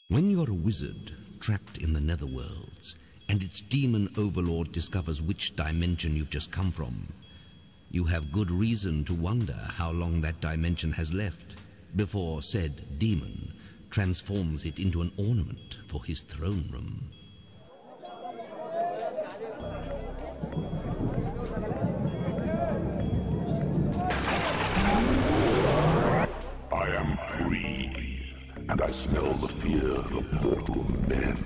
When you're a wizard trapped in the Netherworlds, and its demon overlord discovers which dimension you've just come from, you have good reason to wonder how long that dimension has left before said demon transforms it into an ornament for his throne room. I am free, and I smell the fear of mortal men.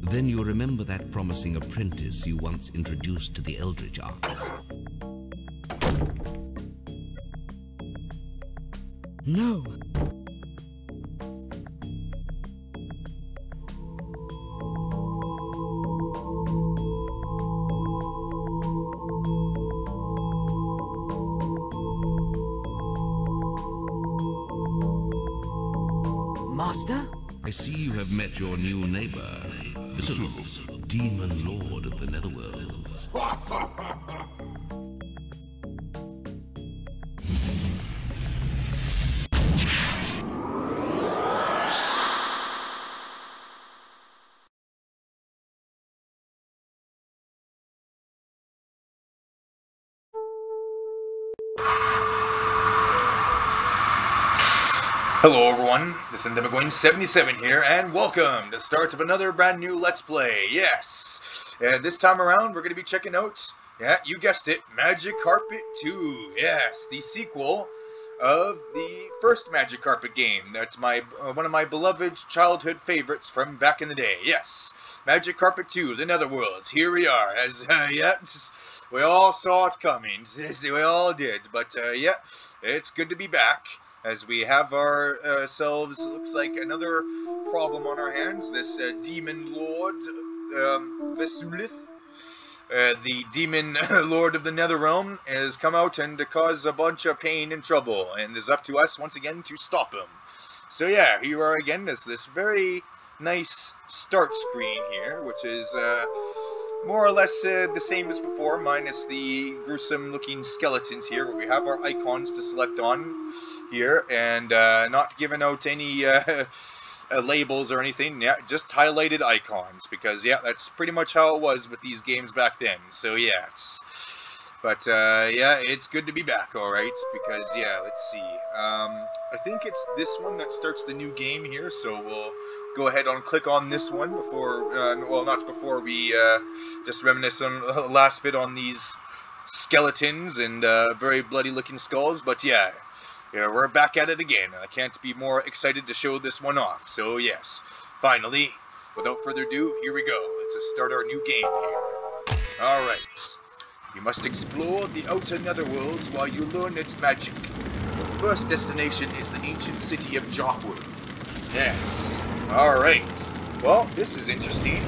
Then you remember that promising apprentice you once introduced to the Eldritch arts. No. Master? I see you have met your new neighbor, the demon lord of the Netherworlds. Hello everyone, this is Demagoin77 here, and welcome to the start of another brand new Let's Play. Yes, this time around we're going to be checking out, yeah, you guessed it, Magic Carpet 2. Yes, the sequel of the first Magic Carpet game. That's my one of my beloved childhood favorites from back in the day. Yes, Magic Carpet 2, the Netherworlds. Here we are, as, yeah, we all saw it coming. We all did, but, yeah, it's good to be back. As we have ourselves, looks like another problem on our hands. This demon lord, Vesulith, the demon lord of the Netherrealm, has come out and caused a bunch of pain and trouble, and is up to us once again to stop him. So yeah, here you are again. This very nice start screen here, which is more or less the same as before, minus the gruesome-looking skeletons here, where we have our icons to select on here, and not giving out any labels or anything. Yeah, just highlighted icons, because yeah, that's pretty much how it was with these games back then. So yeah, but yeah, it's good to be back, alright, because yeah, let's see. I think it's this one that starts the new game here, so we'll go ahead and click on this one before, well, not before we just reminisce on the last bit on these skeletons and very bloody looking skulls, but yeah. Yeah, we're back at it again, and I can't be more excited to show this one off. So yes, finally, without further ado, here we go. Let's just start our new game here. Alright. You must explore the outer Netherworlds while you learn its magic. Your first destination is the ancient city of Jahwur. Yes. Alright. Well, this is interesting.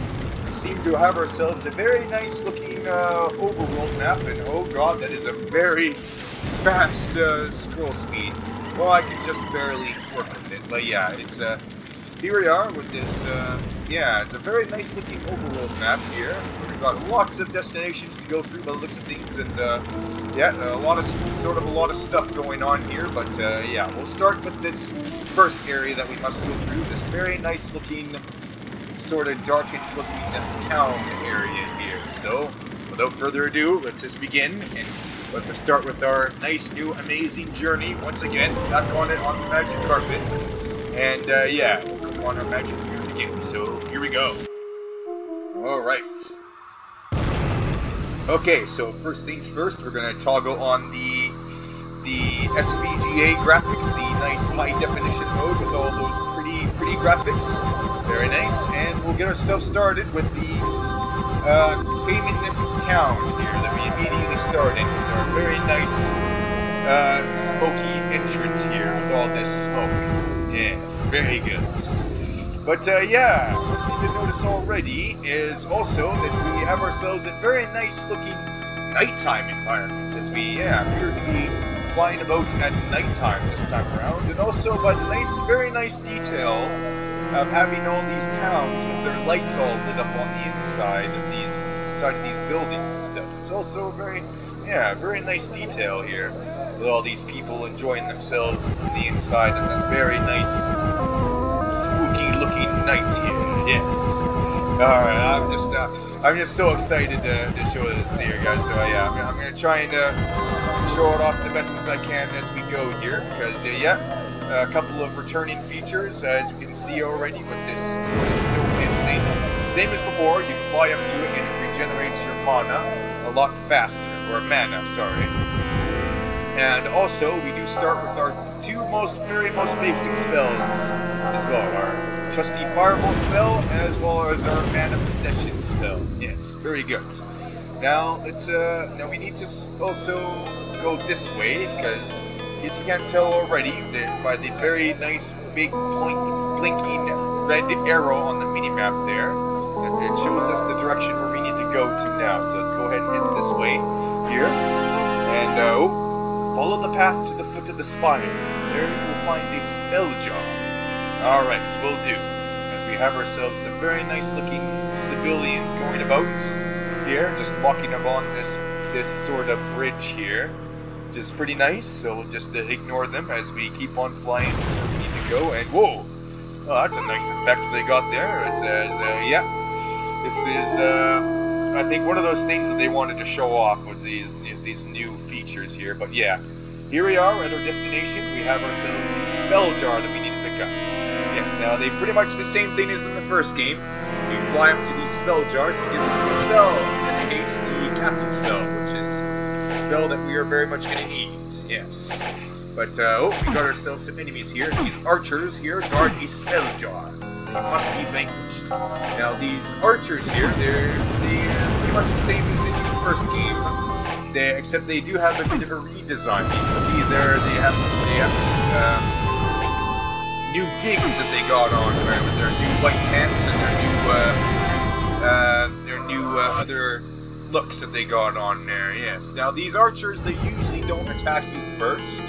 We seem to have ourselves a very nice looking overworld map, and oh god, that is a very fast scroll speed. Well, I can just barely work with it, but yeah, it's here we are with this yeah, it's a very nice looking overworld map here. We've got lots of destinations to go through by the looks of things, and yeah, a lot of stuff going on here, but yeah, we'll start with this first area that we must go through, this very nice looking sort of darkened looking town area here. So without further ado, let's just begin, and let's start with our nice new amazing journey once again, back on it on the magic carpet, and yeah, we'll click on our magic here to begin. So here we go. Alright. Okay, so first things first, we're going to toggle on the SVGA graphics, the nice high definition mode with all those pretty graphics. Very nice, and we'll get ourselves started with the claiming this town here that we immediately started with our very nice smoky entrance here with all this smoke. Yes, very good. But yeah, one thing to notice already is also that we have ourselves a very nice looking nighttime environment, as we appear to be flying about at nighttime this time around, and also by the very nice detail of having all these towns with their lights all lit up on the inside of these buildings and stuff. It's also very nice detail here, with all these people enjoying themselves on the inside of this very nice spooky looking night here. Yes. Alright, I'm just so excited to show this here, guys. So yeah, I'm gonna try and show it off the best as I can as we go here, because yeah, a couple of returning features, as you can see already with this sort of snowman thing. Same as before, you can fly up to it and it regenerates your mana a lot faster, or mana, sorry. And also, we do start with our two very most basic spells as well. Our trusty Fireball spell, as well as our Mana Possession spell. Yes, very good. Now, now we need to also go this way, because, as you can't tell already, by the very nice big blinking red arrow on the minimap there, it shows us the direction where we need to go to now. So let's go ahead and head this way here. And, follow the path to the foot of the spire. There you will find a spell jar. Alright, we'll do. As we have ourselves some very nice looking civilians going about here, just walking along this sort of bridge here, which is pretty nice, so we'll just ignore them as we keep on flying to where we need to go. And whoa! Oh, that's a nice effect they got there. It says, yeah, this is, I think one of those things that they wanted to show off with these new features here. But yeah, here we are at our destination. We have ourselves the spell jar that we need to pick up. Yes, now they pretty much the same thing as in the first game. You fly up to these spell jars and get us a new spell. In this case, the castle spell, which is a spell that we are very much going to need. Yes. But, oh, we got ourselves some enemies here. These archers here guard a spell jar. They must be vanquished. Now, these archers here, they're pretty much the same as in the first game, except they do have a bit of a redesign. You can see there they have some new gigs that they got on, with their new white pants and their new other looks that they got on there. Yes. Now, these archers, they usually don't attack you first.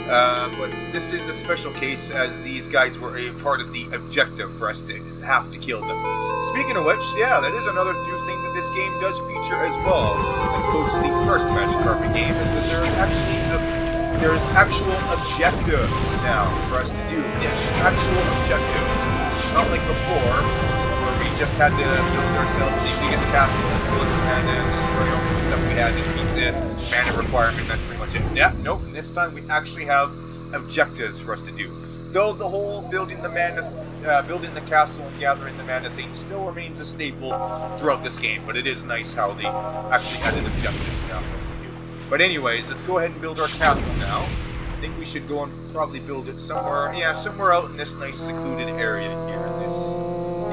But this is a special case, as these guys were a part of the objective for us to have to kill them. Speaking of which, yeah, that is another new thing that this game does feature as well, as opposed to the first Magic Carpet game, is that there's actual objectives now for us to do. Yes, actual objectives. Not like before, where we just had to build ourselves the biggest castle and build and destroy all the stuff we had to meet the mana requirement. That's pretty much it. Yeah, nope. This time we actually have objectives for us to do. Though the whole building the castle and gathering the mana thing still remains a staple throughout this game, but it is nice how they actually added objectives now for us to do. But anyways, let's go ahead and build our castle now. I think we should go and probably build it somewhere, yeah, somewhere out in this nice secluded area here.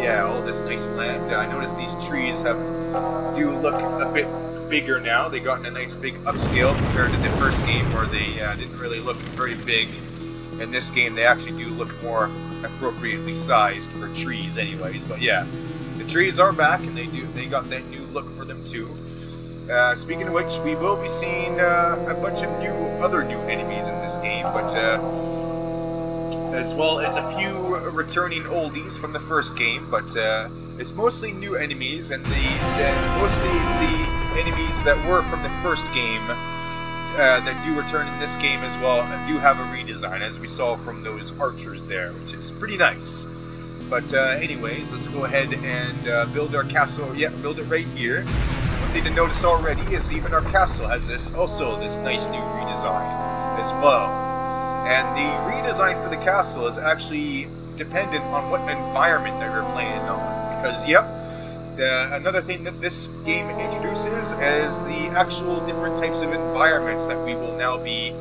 All this nice land. I noticed these trees do look a bit bigger now. They got in a nice big upscale compared to the first game, where they didn't really look very big. In this game, they actually do look more appropriately sized for trees, anyways. But yeah, the trees are back, and they got that new look for them too. Speaking of which, we will be seeing a bunch of other new enemies in this game, but as well as a few returning oldies from the first game. But it's mostly new enemies, and mostly the enemies that were from the first game that do return in this game as well do have a redesign, as we saw from those archers there, which is pretty nice. But anyways, let's go ahead and build our castle. Yeah, build it right here. One thing to notice already is even our castle has this nice new redesign as well. And the redesign for the castle is actually dependent on what environment that you're playing on. Because, yep, another thing that this game introduces is the actual different types of environments that we will now be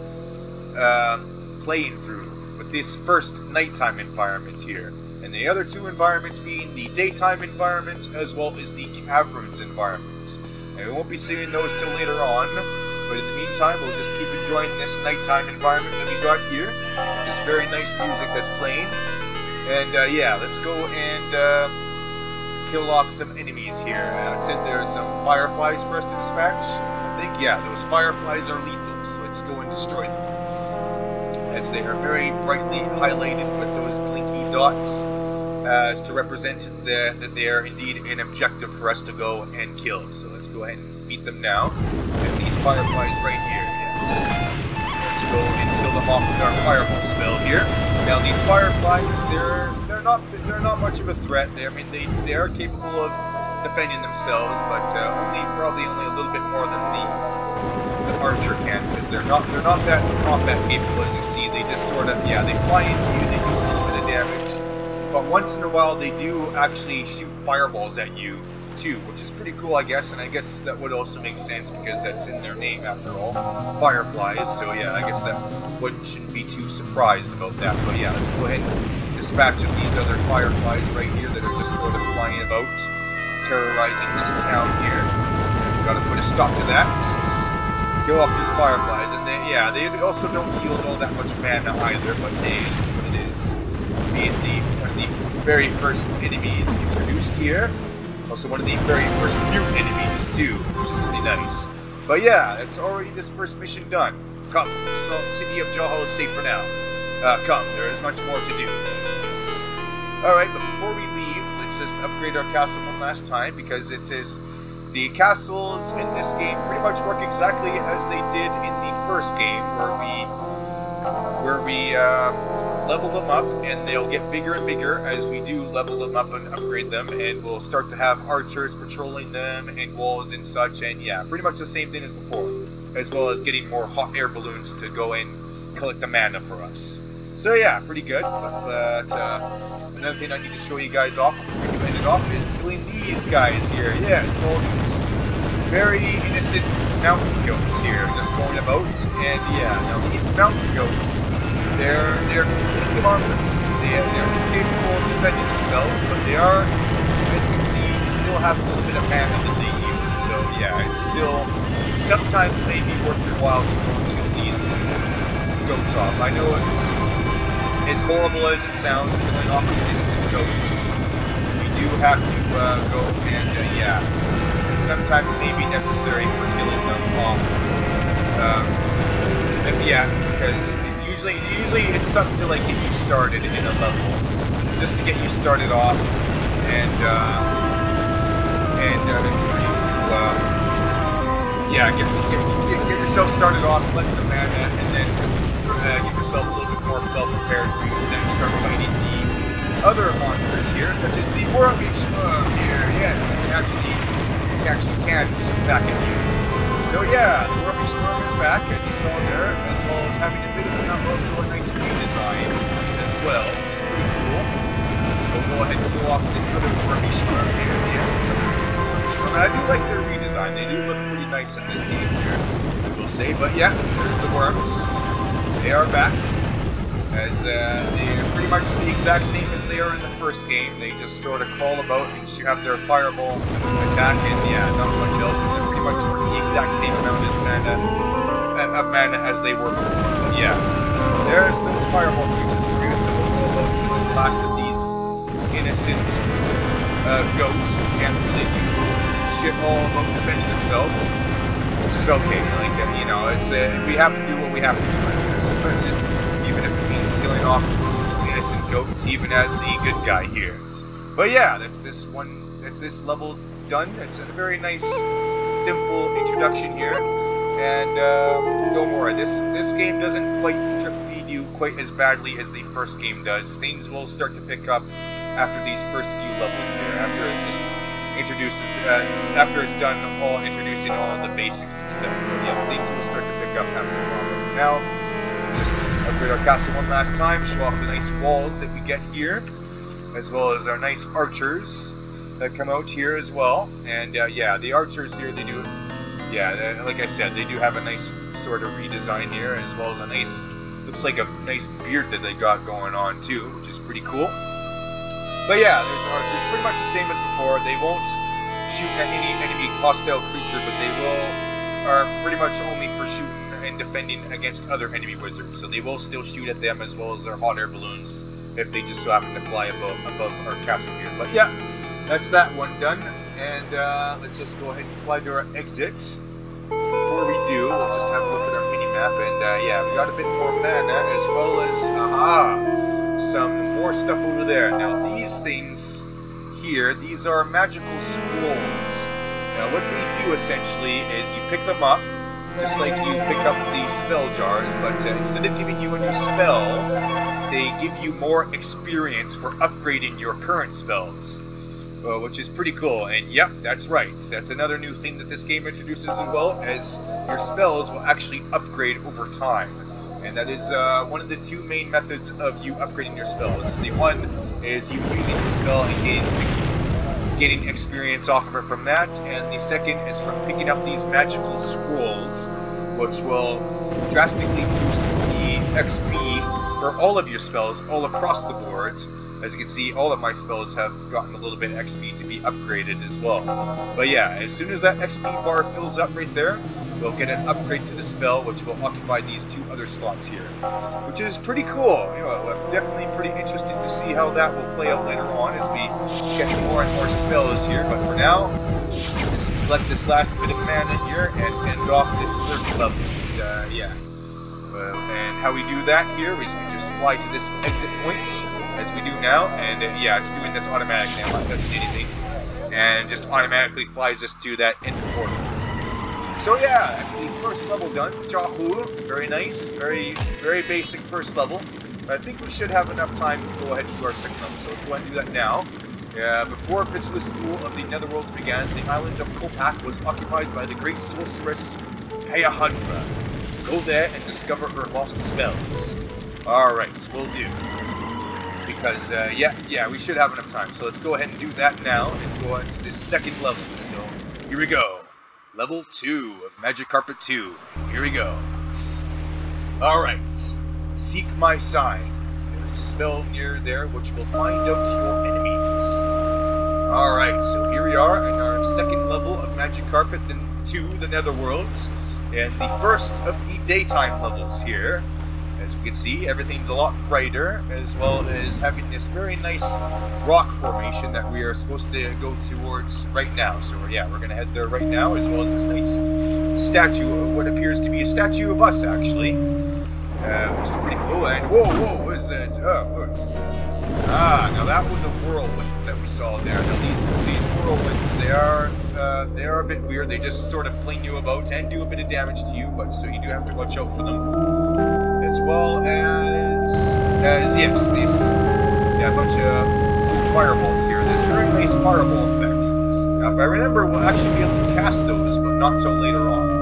playing through, with this first nighttime environment here. And the other two environments being the daytime environment as well as the caverns environments. And we won't be seeing those till later on. But in the meantime, we'll just keep enjoying this nighttime environment that we got here. This very nice music that's playing. And yeah, let's go and kill off some enemies here. I said there's some fireflies for us to dispatch. I think, yeah, those fireflies are lethal, so let's go and destroy them. As they are very brightly highlighted with those blinky dots, as to represent that they are indeed an objective for us to go and kill. So let's go ahead and beat them now. And these fireflies right here, yes. Let's go and kill them off with our fireball spell here. Now these fireflies, they're they're not much of a threat. I mean, they are capable of defending themselves, but probably only a little bit more than the archer can, because they're not that combat capable, as you see. They just sort of, yeah, they fly into you, they do a little bit of damage, but once in a while they do actually shoot fireballs at you too, which is pretty cool, I guess. And I guess that would also make sense because that's in their name after all, fireflies. So yeah, I guess that shouldn't be too surprised about that. But yeah, let's go ahead and dispatch of these other fireflies right here that are just sort of flying about, terrorizing this town here. Gotta put a stop to that. Go off these fireflies, and they also don't yield all that much mana either, but hey, that's what it is. Being one of the very first enemies introduced here. Also one of the very first new enemies too, which is really nice. But yeah, it's already this first mission done. Come, the city of Jahal is safe for now. Come, there is much more to do. Alright, but before we leave, let's just upgrade our castle one last time, because it is... The castles in this game pretty much work exactly as they did in the first game, where we level them up, and they'll get bigger and bigger as we do level them up and upgrade them, and we'll start to have archers patrolling them and walls and such, and yeah, pretty much the same thing as before, as well as getting more hot air balloons to go and collect the mana for us. So yeah, pretty good. But another thing I need to show you guys off before we end it off is killing these guys here. Yes, all these very innocent mountain goats here, just going about. And yeah, now these mountain goats, they're completely harmless. They're capable of defending themselves, but they are, as you can see, still have a little bit of mana that they use. So yeah, it's still sometimes maybe worth your while to go and kill these goats off. I know it's as horrible as it sounds, killing off these innocent goats. We do have to go and, yeah, sometimes it may be necessary for killing them off. Yeah, because usually it's something to like get you started in a level, just to get you started off, and get yourself started off, collect some mana, and then get yourself a little bit more well prepared for you to then start fighting the other monsters here, such as the Wormy Shmug here. Yes, you actually can sit back at you. So yeah, the Wormy Shmug is back, as you saw there, as well as having a bit of also a nice redesign as well, which is pretty cool. So we'll go ahead and go off this other Wormy Shmug here. Yes, I do like their redesign. They do look pretty nice in this game here, I will say. But yeah, there's the worms. They are back, as they're pretty much the exact same as they are in the first game. They just sort of crawl about and have their fireball attack, and yeah, not much else. And they're pretty much the exact same amount of mana as they were before. But yeah, there's those fireball creatures for you, so we'll go about killing the last of these innocent goats who can't really do shit all about defending themselves. Which is okay, like, you know, it's we have to do what we have to do, I guess. It's just, even if it means killing off innocent goats, even as the good guy here. But yeah, that's this level done. It's a very nice, simple introduction here, and no more. This game doesn't quite feed you quite as badly as the first game does. Things will start to pick up after these first few levels here, after it just introduces, after it's done introducing all the basics and stuff. But yeah, things will start to pick up after a while. But for now, just upgrade our castle one last time, show off the nice walls that we get here, as well as our nice archers that come out here as well. And yeah, the archers here, they do, yeah, like I said, they do have a nice sort of redesign here, as well as a nice, looks like a nice beard that they got going on too, which is pretty cool. But yeah, there's the archers, pretty much the same as before. They won't shoot at any enemy hostile creature, but they are pretty much only for shooting and defending against other enemy wizards. So they will still shoot at them, as well as their hot air balloons, if they just so happen to fly above our castle here. But yeah, that's that one done. And let's just go ahead and fly to our exit. Before we do, we'll just have a look at our mini-map. And yeah, we got a bit more mana, as well as, some more stuff over there. Now these things here, these are magical scrolls. Now what they do essentially is you pick them up, just like you pick up the spell jars, but instead of giving you a new spell, they give you more experience for upgrading your current spells. Which is pretty cool, and yep, that's right. That's another new thing that this game introduces as well, as your spells will actually upgrade over time. And that is one of the two main methods of you upgrading your spells. The one is you using the spell and gaining experience off of it from that, and the second is from picking up these magical scrolls, which will drastically boost the XP for all of your spells all across the boards. As you can see, all of my spells have gotten a little bit of XP to be upgraded as well. But yeah, as soon as that XP bar fills up right there, we'll get an upgrade to the spell, which will occupy these two other slots here. Which is pretty cool. You know, I'm definitely pretty interested to see how that will play out later on as we get more and more spells here. But for now, let's collect this last bit of mana here and end off this first level. Yeah. And how we do that here is we just fly to this exit point, as we do now, and yeah, it's doing this automatically. I'm not touching anything, and just automatically flies us to that end portal. So yeah, that's the first level done. Chahoo, very nice, very basic first level. But I think we should have enough time to go ahead and do our second level, so let's go ahead and do that now. Before Basilisk Rule of the Netherworlds began, the island of Kopak was occupied by the great sorceress Payahandra. Go there and discover her lost spells. Alright, we'll do. Because, yeah, we should have enough time. So let's go ahead and do that now and go on to this second level. So, here we go. Level 2 of Magic Carpet 2. Here we go. Alright. Seek my sign. There's a spell near there which will find out your enemies. Alright, so here we are in our second level of Magic Carpet 2, the Netherworlds. And the first of the daytime levels here. As we can see, everything's a lot brighter, as well as having this very nice rock formation that we are supposed to go towards right now. So yeah, we're going to head there right now, as well as this nice statue, of what appears to be a statue of us, actually. Which is pretty cool. And whoa, what is that? Now that was a whirlwind that we saw there. Now these whirlwinds, they are a bit weird. They just sort of fling you about and do a bit of damage to you, but so you do have to watch out for them. As well as yes, these a bunch of fireballs here. There's a very nice fireball effect. Now, if I remember, we'll actually be able to cast those, but not till later on.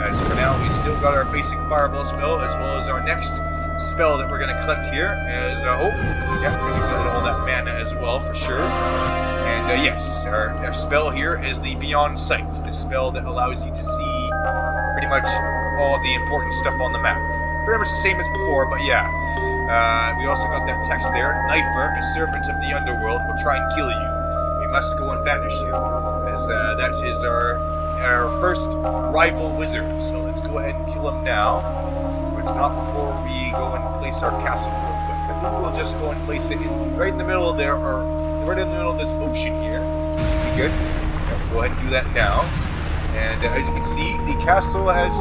As for now, we still got our basic fireball spell, as well as our next spell that we're going to collect here. As we're going to collect all that mana as well for sure. And yes, our spell here is the Beyond Sight, the spell that allows you to see pretty much all the important stuff on the map. Pretty much the same as before, but yeah. We also got that text there. Knifer, a servant of the underworld, will try and kill you. We must go and banish you, as that is our first rival wizard. So let's go ahead and kill him now. But not before we go and place our castle real quick. I think we'll just go and place it right in the middle of there, or right in the middle of this ocean here. Should be good. Yeah, we'll go ahead and do that now. And as you can see, the castle has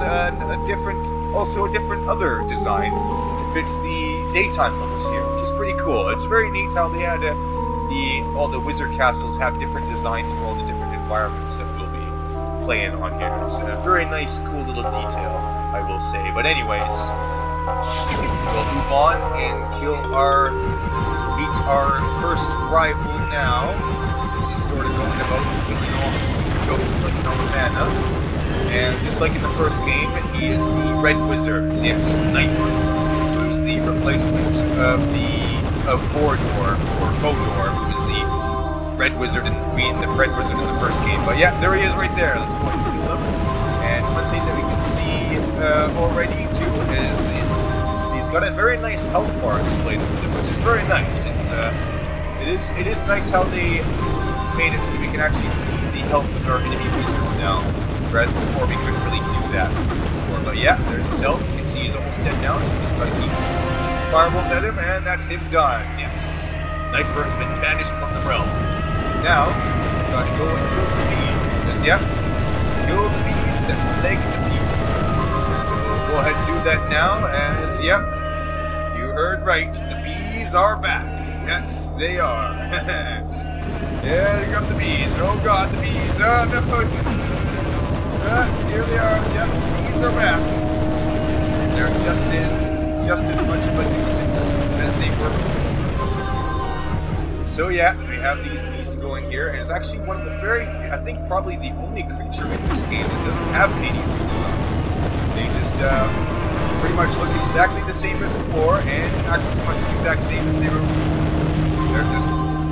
also a different other design to fit the daytime levels here, which is pretty cool. It's very neat how they had all the wizard castles have different designs for all the different environments that we'll be playing on here. It's a very nice, cool little detail, I will say. But anyways, we'll move on and meet our first rival now. This is sort of going about killing all these goats, collecting all the mana. And just like in the first game, he is the Red Wizard, yes, Knifer, who is the replacement of Bordor, or Bodor, who is the Red Wizard in the first game. But yeah, there he is right there. Let's go ahead and kill him. And one thing that we can see already too is he's got a very nice health bar displayed with him, which is very nice. It is nice how they made it so we can actually see the health of our enemy wizards now. Whereas before we couldn't really do that before. But yeah, there's his health. You can see he's almost dead now, so we just gotta keep shooting fireballs at him, and that's him done. Yes. Knifer has been banished from the realm. Now, we gotta go and kill some bees. Because yeah, kill the bees that plague the people. So we'll go ahead and do that now, as yep, you heard right, the bees are back. Yes, they are. Yes. Yeah, here come the bees. Oh god, the bees. Oh no, here they are. Yep, the bees are back. And they're just just as much of a nuisance as they were before. So yeah, we have these bees to go in here, and it's actually one of the very, I think probably the only creature in this game that doesn't have any redesign. They just pretty much look exactly the same as before, and actually pretty much the exact same as they were before. They're just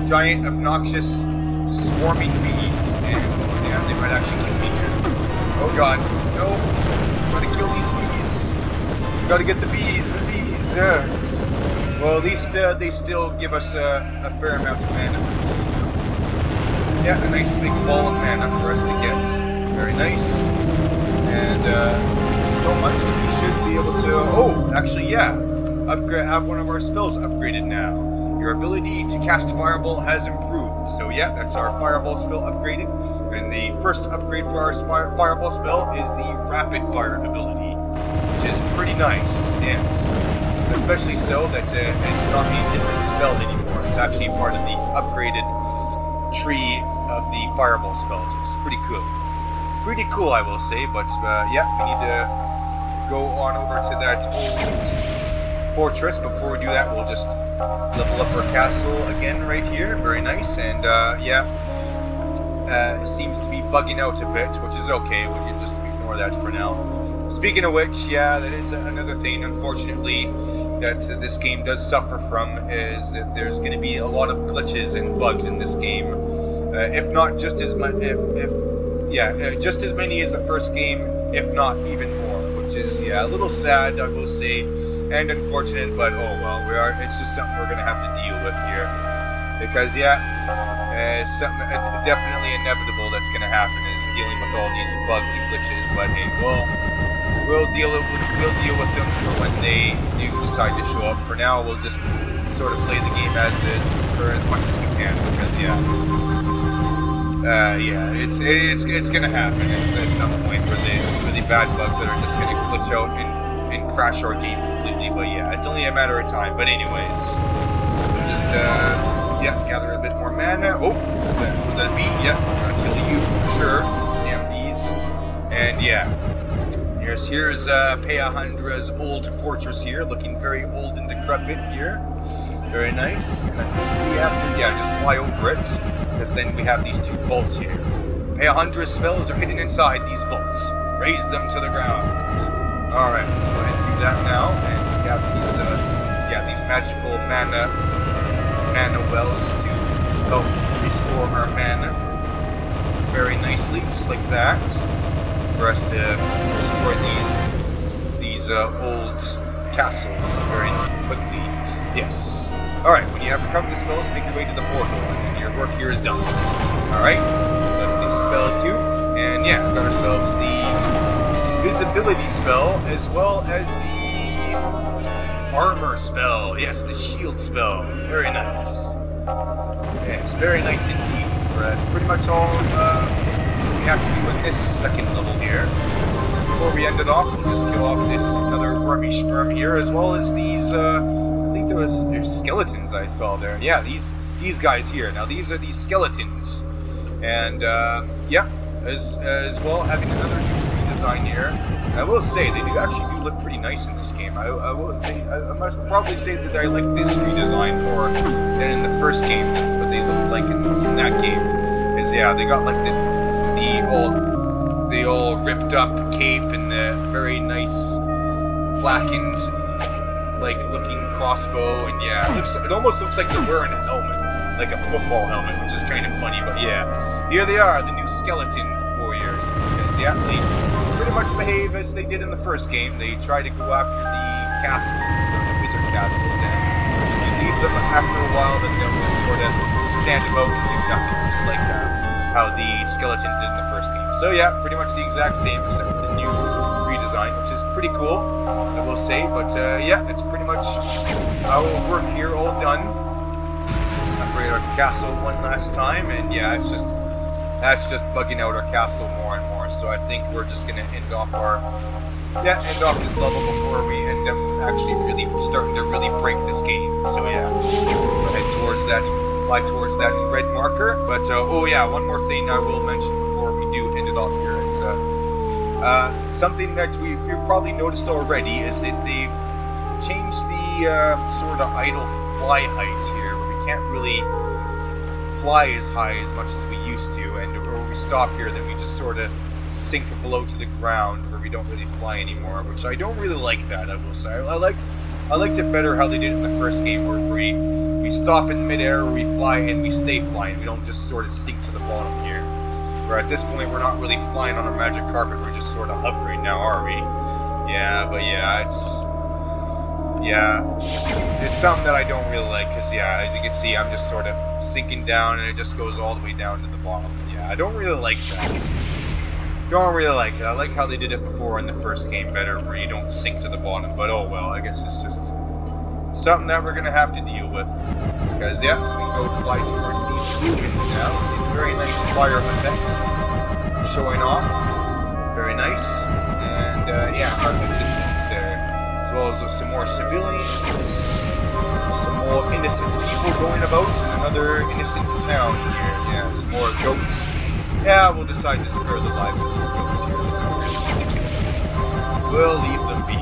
giant, obnoxious, swarming bees, and yeah, they might actually kill me here. Oh god, no! Gotta kill these bees! Gotta get the bees, yes! Well, at least they still give us a fair amount of mana. Yeah, a nice big ball of mana for us to get. Very nice. And so much that we should be able to... Oh, actually, yeah! Have one of our spells upgraded now. Your ability to cast Fireball has improved. So yeah, that's our Fireball spell upgraded. And the first upgrade for our Fireball spell is the Rapid Fire ability, which is pretty nice, yes. Especially so that it's not a different spell anymore. It's actually part of the upgraded tree of the Fireball spells, which is pretty cool. Pretty cool, I will say, but yeah, we need to go on over to that old fortress. Before we do that, we'll just level up our castle again right here. Very nice, and yeah, it seems to be bugging out a bit, which is okay. We can just ignore that for now. Speaking of which, yeah, that is another thing, unfortunately, that this game does suffer from, is that there's going to be a lot of glitches and bugs in this game. If not just as much, just as many as the first game, if not even more, which is, yeah, a little sad, I will say, and unfortunate, but oh well, it's just something we're going to have to deal with here. Because, yeah, something definitely inevitable that's going to happen is dealing with all these bugs and glitches, but hey, we'll deal with them for when they do decide to show up. For now, we'll just sort of play the game as is for as much as we can, because yeah, it's gonna happen at some point where the really bad bugs that are just gonna glitch out and crash our game completely. But yeah, it's only a matter of time. But anyways, we'll just gather a bit more mana. Oh, was that a bee? Yeah, I'm gonna kill you for sure. Damn bees. And yeah. Here's Peahandra's old fortress here, looking very old and decrepit here. Very nice. And I think we have to, just fly over it, because then we have these two vaults here. Peahandra's spells are hidden inside these vaults. Raise them to the ground. Alright, let's go ahead and do that now. And we have these magical mana wells to help restore our mana very nicely, just like that. For us to destroy these old castles very quickly. Yes. Alright, when you have recovered the spells, make your way to the portal, and your work here is done. Alright, let this spell too. And yeah, we've got ourselves the visibility spell, as well as the armor spell. Yes, the shield spell. Very nice. Yes, very nice indeed. That's pretty much all we have to do in this second level here. Before we end it off, we'll just kill off this another wormy sperm here, as well as these, I think there's skeletons I saw there. Yeah, these guys here. Now these are these skeletons. And, yeah, as well, having another new redesign here. And I will say, they actually look pretty nice in this game. I must probably say that I like this redesign more than in the first game, what they looked like in that game. Because, yeah, they got like the all ripped up cape and the very nice blackened like looking crossbow, and yeah, it almost looks like they're wearing a helmet, like a football helmet, which is kind of funny. But yeah, here they are, the new skeleton warriors. Because yeah, they pretty much behave as they did in the first game. They try to go after the castles, or the wizard castles, and if you leave them after a while, then they'll just sort of stand about and do nothing, just like how the skeletons did in the first game. So yeah, pretty much the exact same, except for the new redesign, which is pretty cool, I will say. But yeah, it's pretty much our work here all done. Upgrade our castle one last time, and yeah, that's just bugging out our castle more and more. So I think we're just gonna end off this level before we end up actually really starting to really break this game. So yeah, head towards that. Fly towards that red marker. But oh yeah, one more thing I will mention before we do end it off here is something that you've probably noticed already is that they've changed the sort of idle fly height here, where we can't really fly as high as much as we used to, and when we stop here, then we just sort of sink below to the ground, where we don't really fly anymore, which I don't really like that, I will say. I liked it better how they did it in the first game, where we stop in midair, where we fly, and we stay flying. We don't just sort of sink to the bottom here. Where at this point, we're not really flying on a magic carpet, we're just sort of hovering now, are we? Yeah, but yeah, it's something that I don't really like, because yeah, as you can see, I'm just sort of sinking down, and it just goes all the way down to the bottom. Yeah, I don't really like that. Don't really like it. I like how they did it before in the first game better, where you don't sink to the bottom, but oh well, I guess it's just something that we're going to have to deal with. Because, yeah, we can go fly towards these ruins now. These very nice fire effects showing off. Very nice. And, yeah, our exit points there. As well as some more civilians, some more innocent people going about, and another innocent town here. Yeah, some more goats. Yeah, we'll decide to spare the lives of these goats here. We'll leave them be.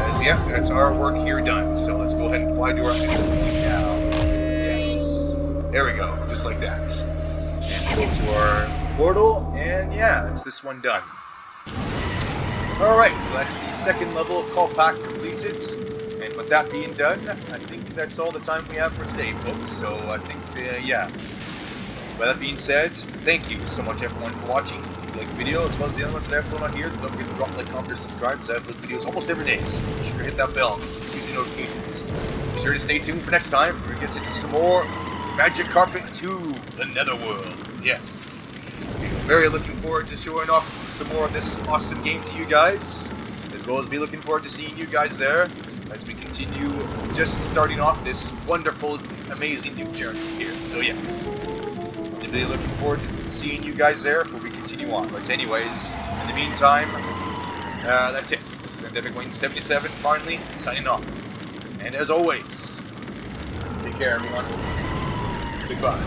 As, yeah, that's our work here done. So let's go ahead and fly to our exit point now. Yes. There we go, just like that. And go to our portal, and yeah, that's this one done. Alright, so that's the second level of call pack completed. And with that being done, I think that's all the time we have for today, folks. So I think, yeah. With that being said, thank you so much everyone for watching. If you liked the video, as well as the other ones that I upload on here, don't forget to drop a like, comment, or subscribe, because I upload videos almost every day. So be sure to hit that bell, choose the notifications. Be sure to stay tuned for next time, for we get into some more Magic Carpet 2, the Netherworlds. Yes. I'm very looking forward to showing off some more of this awesome game to you guys, as well as be looking forward to seeing you guys there as we continue just starting off this wonderful, amazing new journey here. So yes, really looking forward to seeing you guys there before we continue on. But anyways, in the meantime, that's it. This is Netherworlds 77 finally signing off. And as always, take care everyone. Goodbye.